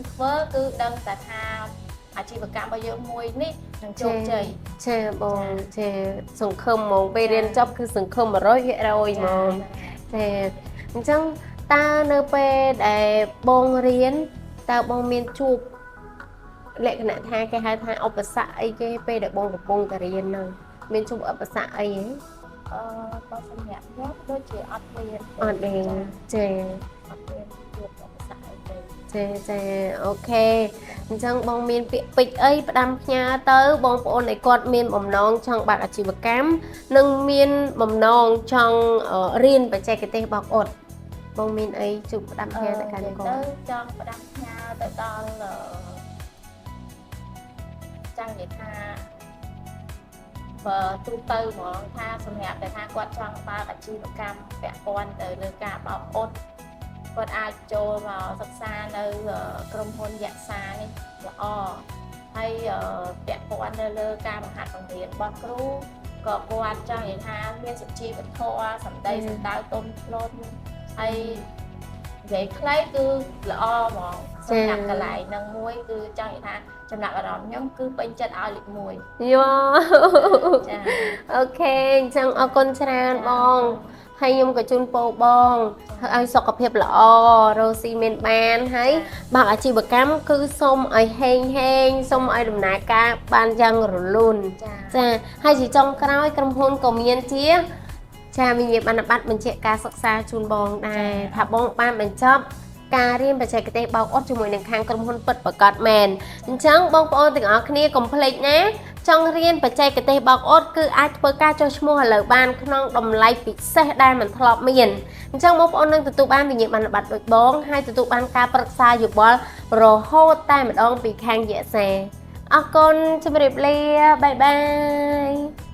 ធ្វើគឺដឹងតែថាអាជីវកម្មរបស់យើងមួយនេះនឹងជោគជ័យចាបងចាសង្ឃឹមហ្មងពេលរៀនចប់គឺសង្ឃឹម100%ហ្មងចាអញ្ចឹងតើនៅពេលដែលបងរៀនតើបងមានជួបលក្ខណៈថាគេហៅថាឧបសគ្គអីគេពេលដែលបងកំពុងតែរៀនហ្នឹងមានជួបឧបសគ្គអីហ៎បើសម្រាប់ខ្ញុំដូចជាអត់មានចាអត់មានជួបឧបសគ្គអីទេចាអូខេអញ្ចឹងបងមានពាក្យពេចន៍អីផ្ដាំផ្ញើទៅបងប្អូនដែលគាត់មានបំណងចង់បើកអាជីវកម្មនិងមានបំណងចង់រៀនបច្ចេកទេសបោកអ៊ុតបងមានអីជួបផ្ដាំផ្ញើទៅកាន់គាត់ទៅចង់ផ្ដាំផ្ញើទៅដល់ចង់និយាយថាបើទូទៅហ្មងថាសម្រាប់តែថាគាត់ចង់បើកអាជីវកម្មពាក់ព័ន្ធទៅលើការបោកអ៊ុតគាត់អាចចូលមកសិក្សានៅក្រុមហ៊ុនយក្សានេះល្អហើយពាក់ព័ន្ធទៅលើការបង្ហាត់បង្រៀនរបស់គ្រូក៏គាត់ចង់និយាយថាមានសុជីវធម៌សម្ដីសម្ដៅទន់ភ្លន់ហើយនិយាយខ្លីគឺល្អហ្មងសម្រាប់កន្លែងហ្នឹងមួយគឺចង់និយាយថាចំណាប់អារម្មណ៍ខ្ញុំគឺពេញចិត្តឲ្យលេខ1យោចាអូខេអញ្ចឹងអរគុណច្រើនបងហើយខ្ញុំក៏ជូនពរបងឲ្យសុខភាពល្អរស់ស៊ីមានបានហើយបើអាជីវកម្មគឺសូមឲ្យហេងសូមឲ្យដំណើរការបានយ៉ាងរលូនចាហើយជាចុងក្រោយក្រុមហ៊ុនក៏មានជាចាវិញ្ញាបនបត្របញ្ជាក់ការសិក្សាជូនបងដែរថាបងបានបញ្ចប់ការរៀនបច្ចេកទេសបោកអ៊ុតជាមួយនឹងខាងក្រុមហ៊ុនពិតប្រាកដមែនអញ្ចឹងបងប្អូនទាំងអស់គ្នាកុំភ្លេចណាចង់រៀនបច្ចេកទេសបោកអ៊ុតគឺអាចធ្វើការចុះឈ្មោះឥឡូវបានក្នុងតម្លៃពិសេសដែលមិនធ្លាប់មានអញ្ចឹងបងប្អូននឹងទទួលបានវិញ្ញាបនបត្រដូចបងហើយទទួលបានការប្រឹក្សាយោបល់រហូតតែម្ដងពីខាងយក្សាអរគុណជម្រាបលាបាយបាយ